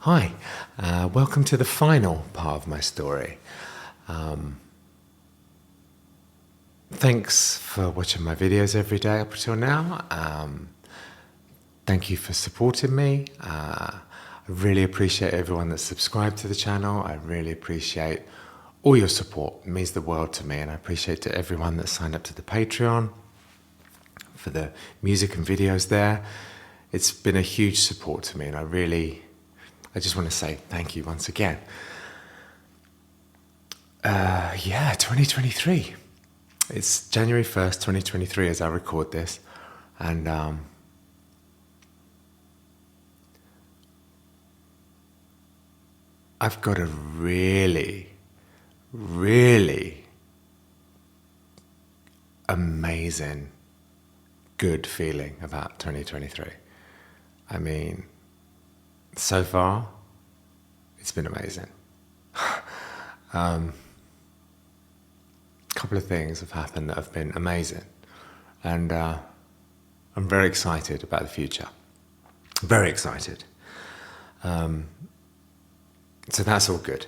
Hi, welcome to the final part of my story. Thanks for watching my videos every day up until now. Thank you for supporting me. I really appreciate everyone that's subscribed to the channel. I really appreciate all your support. It means the world to me, and I appreciate to everyone that signed up to the Patreon for the music and videos there. It's been a huge support to me, and I just want to say thank you once again. 2023. It's January 1st, 2023 as I record this. And I've got a really, really amazing, good feeling about 2023. I mean, so far, it's been amazing. A couple of things have happened that have been amazing. And I'm very excited about the future. Very excited. So that's all good.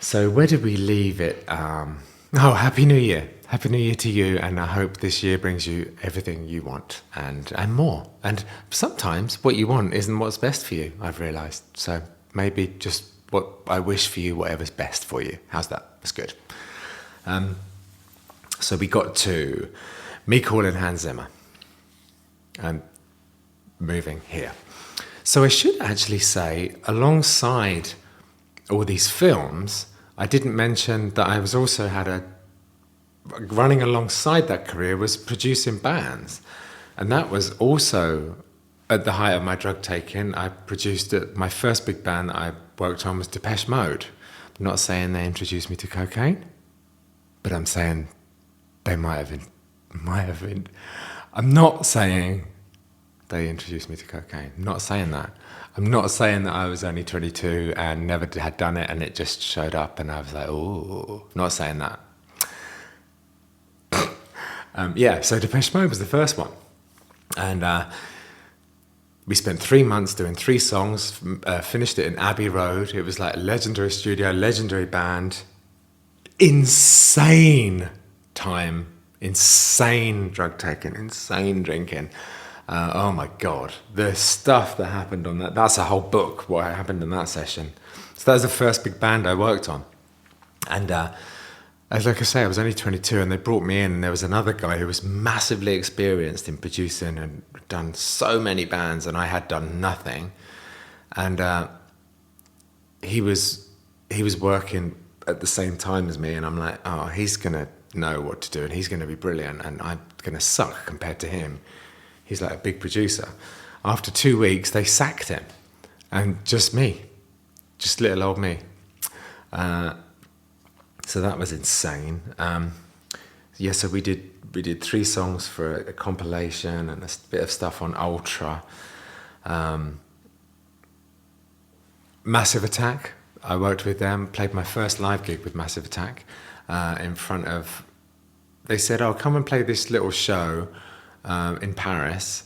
So where did we leave it? Happy New Year. Happy New Year to you, and I hope this year brings you everything you want and more. And sometimes what you want isn't what's best for you, I've realised. So maybe just what I wish for you, whatever's best for you. How's that? That's good. So we got to me calling Hans Zimmer and moving here. So I should actually say, alongside all these films, I didn't mention that I was also running alongside that career was producing bands. And that was also at the height of my drug taking. I produced my first big band that I worked on was Depeche Mode. I'm not saying they introduced me to cocaine, but I'm saying they might have been. I'm not saying they introduced me to cocaine. I'm not saying that. I'm not saying that I was only 22 and never had done it and it just showed up and I was like, oh, not saying that. So Depeche Mode was the first one. And we spent 3 months doing 3 songs, finished it in Abbey Road. It was like a legendary studio, legendary band. Insane time, insane drug taking, insane drinking. Oh my God, the stuff that happened on that's a whole book, what happened in that session. So that was the first big band I worked on. And like I say, I was only 22 and they brought me in and there was another guy who was massively experienced in producing and done so many bands and I had done nothing. And he was working at the same time as me and I'm like, oh, he's going to know what to do and he's going to be brilliant and I'm going to suck compared to him. He's like a big producer. After 2 weeks, they sacked him and just me, just little old me. So that was insane. So we did 3 songs for a compilation and a bit of stuff on Ultra. Massive Attack, I worked with them, played my first live gig with Massive Attack in front of, they said, oh, come and play this little show in Paris.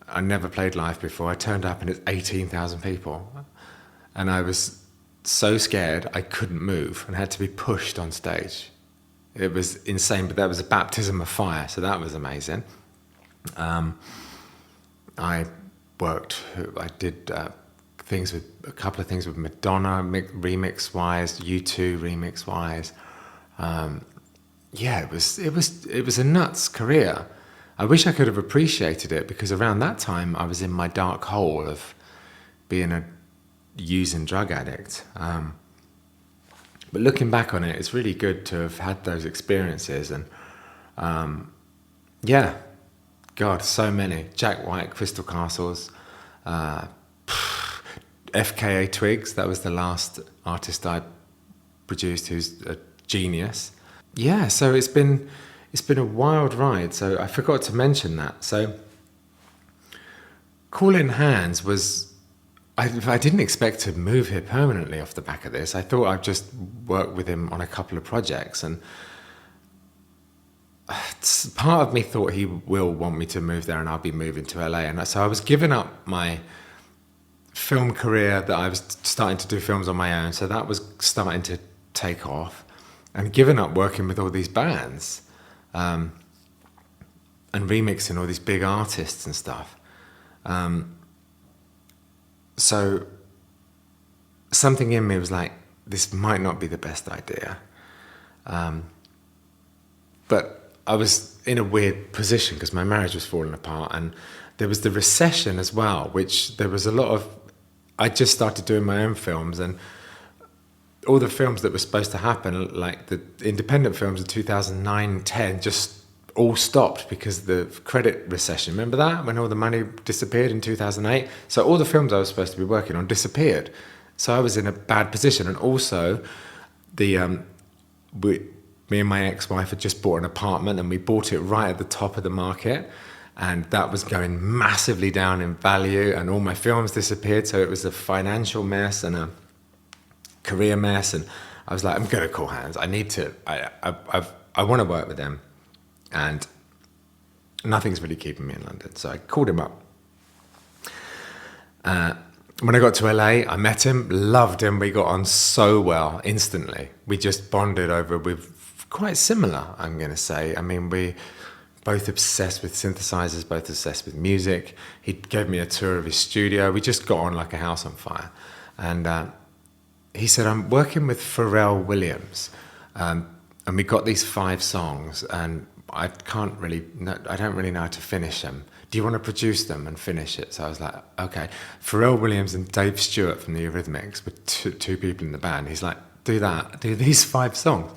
I never played live before. I turned up and it's 18,000 people. And I was so scared I couldn't move and had to be pushed on stage. It was insane, but that was a baptism of fire, so that was amazing. I did a couple of things with Madonna remix-wise, U2 remix-wise. It was a nuts career. I wish I could have appreciated it because around that time I was in my dark hole of being a using drug addict. But looking back on it, it's really good to have had those experiences. And God, so many. Jack White, Crystal Castles, FKA Twigs, that was the last artist I produced who's a genius. Yeah, so it's been a wild ride. So I forgot to mention that. So Calling Hands was, I didn't expect to move here permanently off the back of this. I thought I'd just work with him on a couple of projects, and part of me thought he will want me to move there and I'll be moving to LA. And so I was giving up my film career that I was starting to do films on my own. So that was starting to take off, and given up working with all these bands and remixing all these big artists and stuff. So something in me was like, this might not be the best idea. But I was in a weird position because my marriage was falling apart, and there was the recession as well, which there was a lot of... I just started doing my own films, and all the films that were supposed to happen, like the independent films of 2009-10, just all stopped because of the credit recession. Remember that? When all the money disappeared in 2008? So all the films I was supposed to be working on disappeared. So I was in a bad position. And also, me and my ex-wife had just bought an apartment, and we bought it right at the top of the market. And that was going massively down in value, and all my films disappeared. So it was a financial mess and a career mess. And I was like, I'm going to call Hans. I need to, I want to work with them. And nothing's really keeping me in London. So I called him up. When I got to LA, I met him, loved him. We got on so well instantly. We just bonded over with quite similar, I'm going to say. I mean, we both obsessed with synthesizers, both obsessed with music. He gave me a tour of his studio. We just got on like a house on fire. And he said, I'm working with Pharrell Williams. And we got these 5 songs, and I don't really know how to finish them. Do you want to produce them and finish it? So I was like, okay. Pharrell Williams and Dave Stewart from the Eurythmics were two people in the band. He's like, do that, do these 5 songs.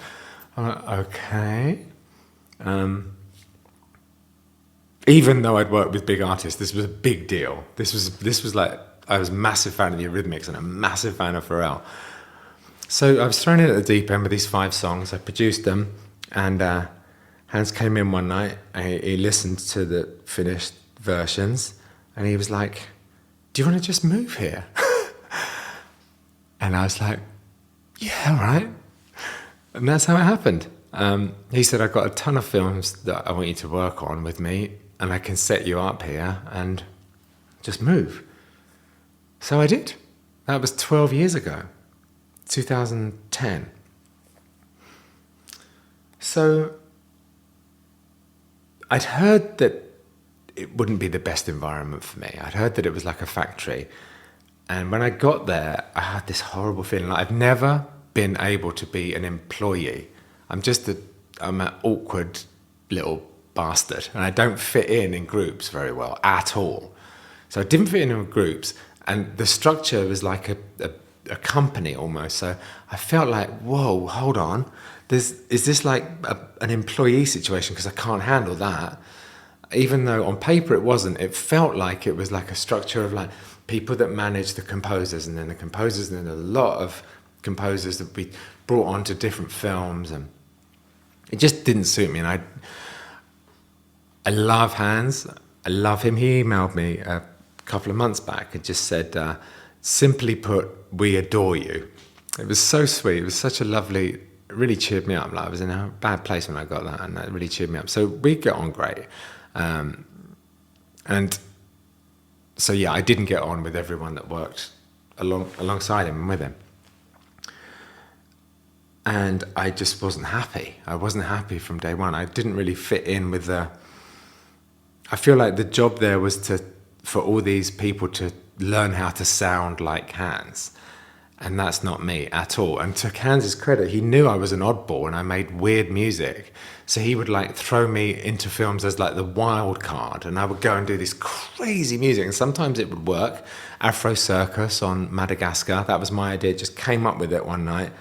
I'm like, okay. Even though I'd worked with big artists, this was a big deal. This was like, I was a massive fan of the Eurythmics and a massive fan of Pharrell. So I was thrown in at the deep end with these 5 songs. I produced them, and Hans came in one night, and he listened to the finished versions, and he was like, do you want to just move here? And I was like, yeah, all right. And that's how it happened. He said, I've got a ton of films that I want you to work on with me, and I can set you up here and just move. So I did. That was 12 years ago, 2010. So I'd heard that it wouldn't be the best environment for me. I'd heard that it was like a factory. And when I got there, I had this horrible feeling. Like I've never been able to be an employee. I'm an awkward little bastard, and I don't fit in groups very well at all. So I didn't fit in groups, and the structure was like a company almost. So I felt like, whoa, hold on. Is this like an employee situation? Because I can't handle that. Even though on paper it wasn't, it felt like it was like a structure of like people that manage the composers, and then the composers, and then a lot of composers that we brought onto different films, and it just didn't suit me. And I love Hans. I love him. He emailed me a couple of months back and just said, simply put, we adore you. It was so sweet. It was such a lovely, it really cheered me up. Like I was in a bad place when I got that, and that really cheered me up. So we get on great. And so, yeah, I didn't get on with everyone that worked alongside him and with him. And I just wasn't happy. I wasn't happy from day one. I didn't really fit in with I feel like the job there was for all these people to learn how to sound like Hans. And that's not me at all. And to Hans's credit, he knew I was an oddball and I made weird music. So he would like throw me into films as like the Wildcard, and I would go and do this crazy music. And sometimes it would work. Afro Circus on Madagascar, that was my idea. Just came up with it one night.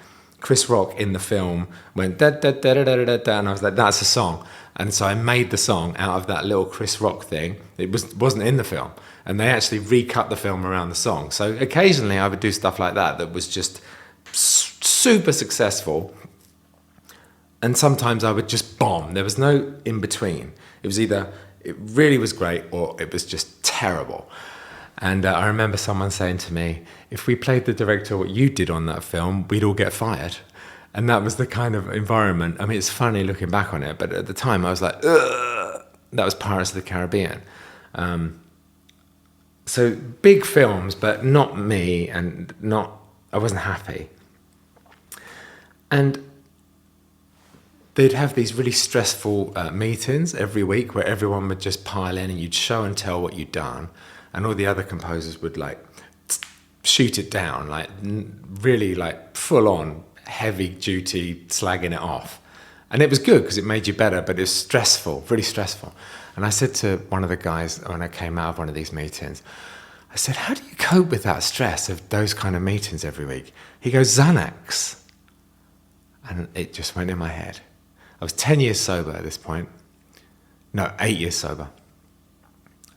Chris Rock in the film went da da da da da da da, and I was like, that's a song. And so I made the song out of that little Chris Rock thing. It wasn't in the film, and they actually recut the film around the song. So occasionally I would do stuff like that was just super successful, and sometimes I would just bomb. There was no in between. It was either it really was great or it was just terrible. And I remember someone saying to me, if we played the director what you did on that film, we'd all get fired. And that was the kind of environment. I mean, it's funny looking back on it, but at the time I was like, ugh. That was Pirates of the Caribbean. So big films, but not me, and I wasn't happy. And they'd have these really stressful meetings every week where everyone would just pile in and you'd show and tell what you'd done, and all the other composers would like shoot it down, like really like full on heavy duty slagging it off. And it was good because it made you better, but it was stressful, really stressful. And I said to one of the guys when I came out of one of these meetings, I said, how do you cope with that stress of those kind of meetings every week? He goes, Xanax. And it just went in my head. I was 10 years sober at this point. No, 8 years sober.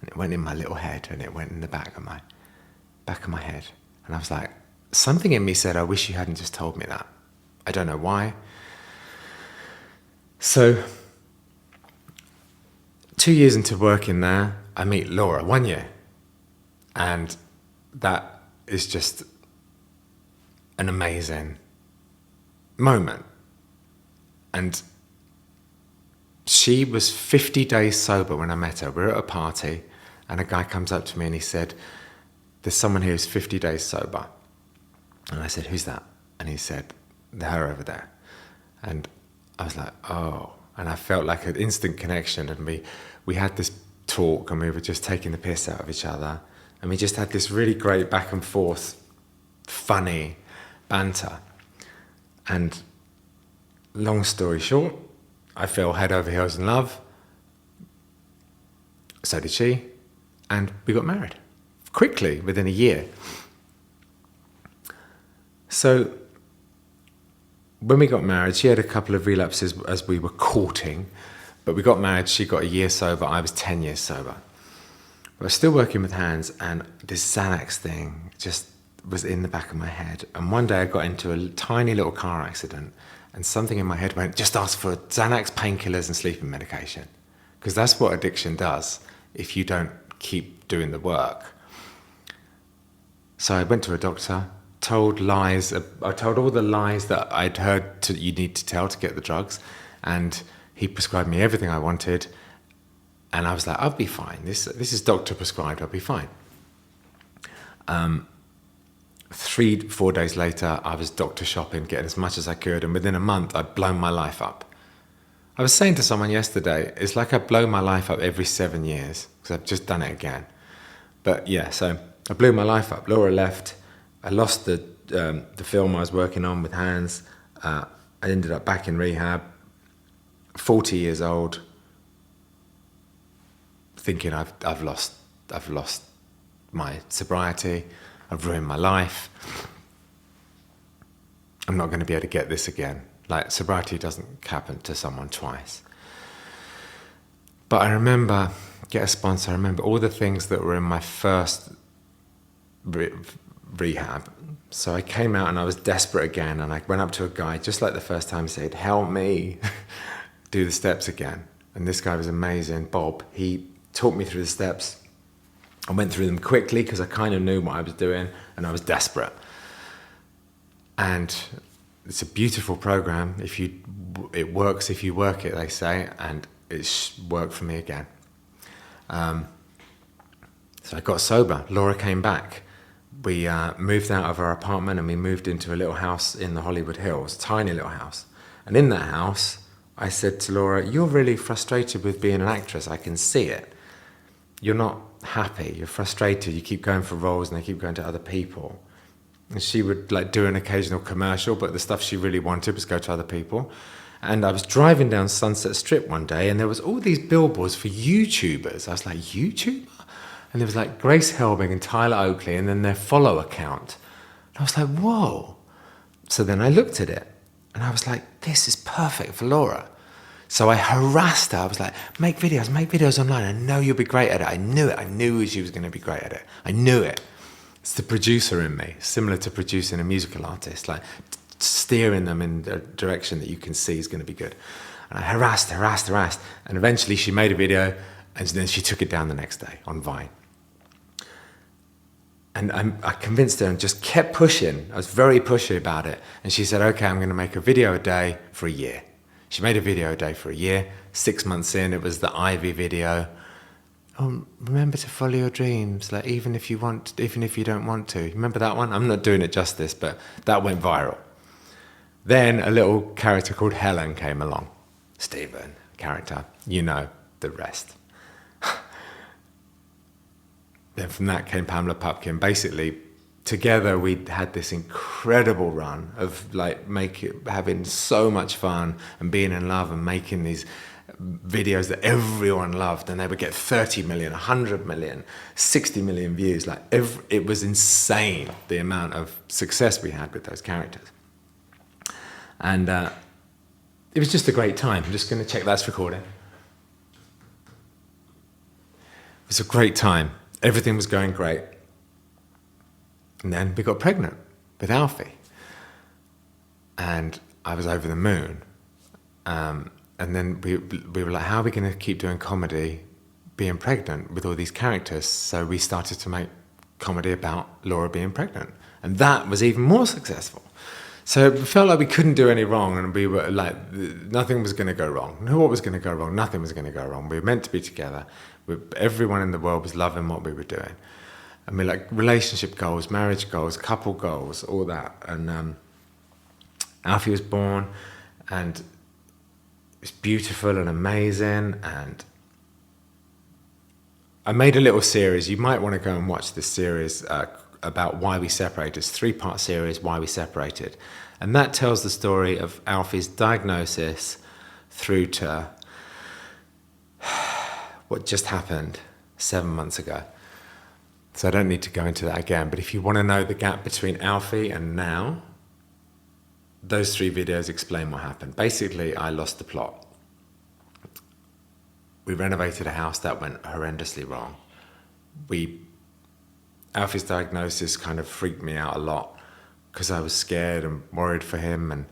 And it went in my little head, and it went in the back of my head. And I was like, something in me said, I wish you hadn't just told me that. I don't know why. So 2 years into working there, I meet Laura, 1 year. And that is just an amazing moment. And she was 50 days sober when I met her. We were at a party, and a guy comes up to me and he said, there's someone here who's 50 days sober. And I said, who's that? And he said, her over there. And I was like, oh. And I felt like an instant connection. And we had this talk, and we were just taking the piss out of each other. And we just had this really great back and forth, funny banter. And long story short, I fell head over heels in love. So did she. And we got married quickly, within a year. So when we got married, she had a couple of relapses as we were courting, but we got married, she got a year sober, I was 10 years sober. But I was still working with hands, and this Xanax thing just was in the back of my head. And one day I got into a tiny little car accident, and something in my head went, just ask for Xanax, painkillers and sleeping medication. Because that's what addiction does if you don't keep doing the work. So I went to a doctor, told lies. I told all the lies that I'd heard you need to tell to get the drugs, and he prescribed me everything I wanted. And I was like, I'll be fine. This is doctor prescribed, I'll be fine. 3-4 days later, I was doctor shopping, getting as much as I could, and within a month, I'd blown my life up. I was saying to someone yesterday, it's like I blow my life up every 7 years, because I've just done it again. But yeah, so I blew my life up. Laura left. I lost the film I was working on with hands. I ended up back in rehab, 40 years old, thinking I've lost my sobriety. I've ruined my life. I'm not going to be able to get this again. Like, sobriety doesn't happen to someone twice. But I remember, get a sponsor, I remember all the things that were in my first rehab. So I came out and I was desperate again, and I went up to a guy, just like the first time, said, help me do the steps again. And this guy was amazing, Bob. He taught me through the steps. I went through them quickly because I kind of knew what I was doing, and I was desperate. And it's a beautiful program. It works if you work it, they say, and it's worked for me again. So I got sober. Laura came back. We moved out of our apartment and we moved into a little house in the Hollywood Hills, a tiny little house. And in that house, I said to Laura, you're really frustrated with being an actress. I can see it. You're not happy. You're frustrated. You keep going for roles and they keep going to other people. And she would like do an occasional commercial, but the stuff she really wanted was go to other people. And I was driving down Sunset Strip one day, and there was all these billboards for YouTubers. I was like, YouTuber? And there was like Grace Helbig and Tyler Oakley, and then their follow account. And I was like, whoa. So then I looked at it, and I was like, this is perfect for Laura. So I harassed her. I was like, make videos online. I know you'll be great at it. I knew it. I knew she was going to be great at it. I knew it. It's the producer in me, similar to producing a musical artist, like steering them in the direction that you can see is going to be good. And I harassed, and eventually she made a video, and then she took it down the next day on Vine. And I convinced her and just kept pushing. I was very pushy about it. And she said, okay, I'm going to make a video a day for a year. She made a video a day for a year. 6 months in, it was the Ivy video. oh, remember to follow your dreams, like even if you don't want to. Remember that one? I'm not doing it justice, but that went viral. Then a little character called Helen came along. Stephen, character, you know the rest. Then from that came Pamela Pupkin. Basically, together we had this incredible run of like having so much fun and being in love and making these videos that everyone loved, and they would get 30 million, 100 million, 60 million views. Like it was insane the amount of success we had with those characters. And it was just a great time. I'm just going to check that's recording. It was a great time. Everything was going great. And then we got pregnant with Alfie. And I was over the moon. And then we were like, how are we going to keep doing comedy being pregnant with all these characters? So we started to make comedy about Laura being pregnant. And that was even more successful. So it felt like we couldn't do any wrong, and we were like, nothing was going to go wrong. What was going to go wrong? Nothing was going to go wrong. We were meant to be together. Everyone in the world was loving what we were doing. And we like relationship goals, marriage goals, couple goals, all that. And Alfie was born, and it's beautiful and amazing. And I made a little series. You might want to go and watch this series about why we separated. It's a 3-part series, Why We Separated. And that tells the story of Alfie's diagnosis through to what just happened 7 months ago. So I don't need to go into that again. But if you want to know the gap between Alfie and now, those 3 videos explain what happened. Basically, I lost the plot. We renovated a house that went horrendously wrong. Alfie's diagnosis kind of freaked me out a lot because I was scared and worried for him. And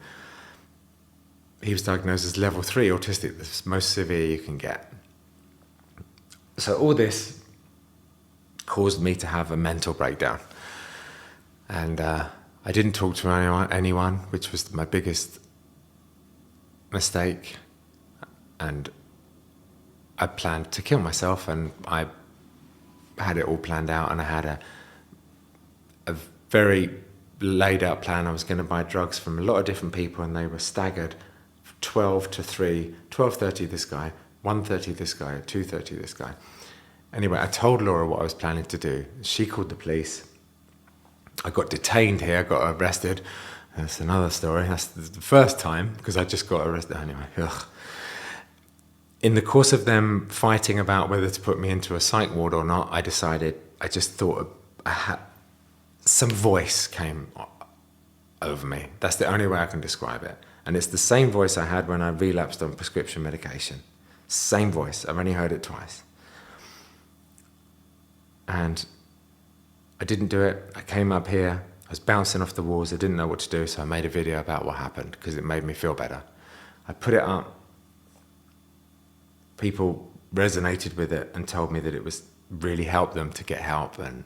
he was diagnosed as level 3 autistic, the most severe you can get. So all this caused me to have a mental breakdown. And I didn't talk to anyone, which was my biggest mistake. And I planned to kill myself, and I had it all planned out, and I had a very laid out plan. I was going to buy drugs from a lot of different people, and they were staggered 12 to 3, 12:30 this guy, 1:30 this guy, 2:30 this guy. Anyway, I told Laura what I was planning to do. She called the police. I got detained here, got arrested. That's another story. That's the first time, because I just got arrested anyway. Ugh. In the course of them fighting about whether to put me into a psych ward or not, I just thought some voice came over me. That's the only way I can describe it. And it's the same voice I had when I relapsed on prescription medication. Same voice. I've only heard it twice. And I didn't do it. I came up here. I was bouncing off the walls. I didn't know what to do, so I made a video about what happened because it made me feel better. I put it up. People resonated with it and told me that it was really helped them to get help and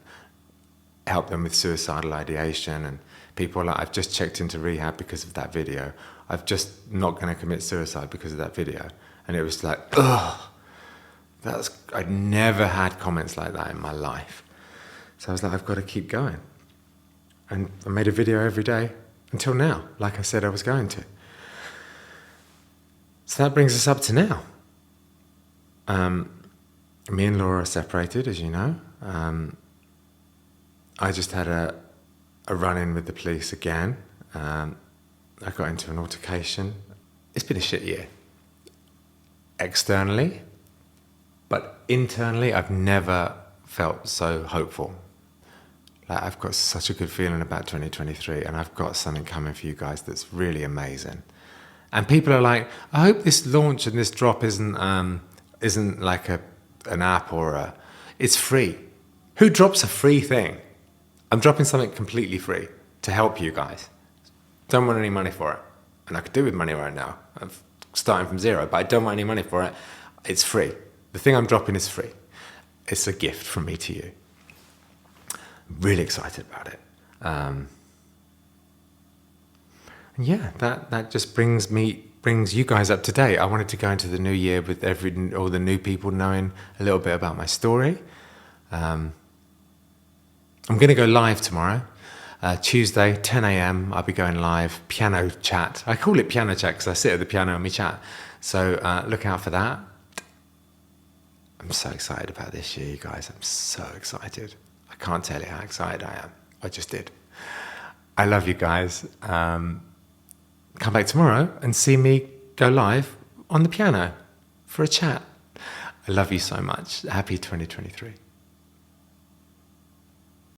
help them with suicidal ideation. And people were like, I've just checked into rehab because of that video. I've just not going to commit suicide because of that video. And it was like, ugh. I'd never had comments like that in my life. So I was like, I've got to keep going. And I made a video every day until now, like I said I was going to. So that brings us up to now. Me and Laura are separated, as you know. I just had a run-in with the police again. I got into an altercation. It's been a shit year. Externally, but internally, I've never felt so hopeful. Like, I've got such a good feeling about 2023, and I've got something coming for you guys that's really amazing. And people are like, I hope this launch and this drop isn't like an app or it's free. Who drops a free thing? I'm dropping something completely free to help you guys. Don't want any money for it. And I could do with money right now. I'm starting from zero, but I don't want any money for it. It's free. The thing I'm dropping is free. It's a gift from me to you. I'm really excited about it. And yeah, that just brings me brings you guys up to date. I wanted to go into the new year with all the new people knowing a little bit about my story. I'm going to go live tomorrow. Tuesday, 10 a.m. I'll be going live, piano chat. I call it piano chat because I sit at the piano and we chat. So look out for that. I'm so excited about this year, you guys. I'm so excited. I can't tell you how excited I am. I just did. I love you guys. Come back tomorrow and see me go live on the piano for a chat. I love you so much. Happy 2023.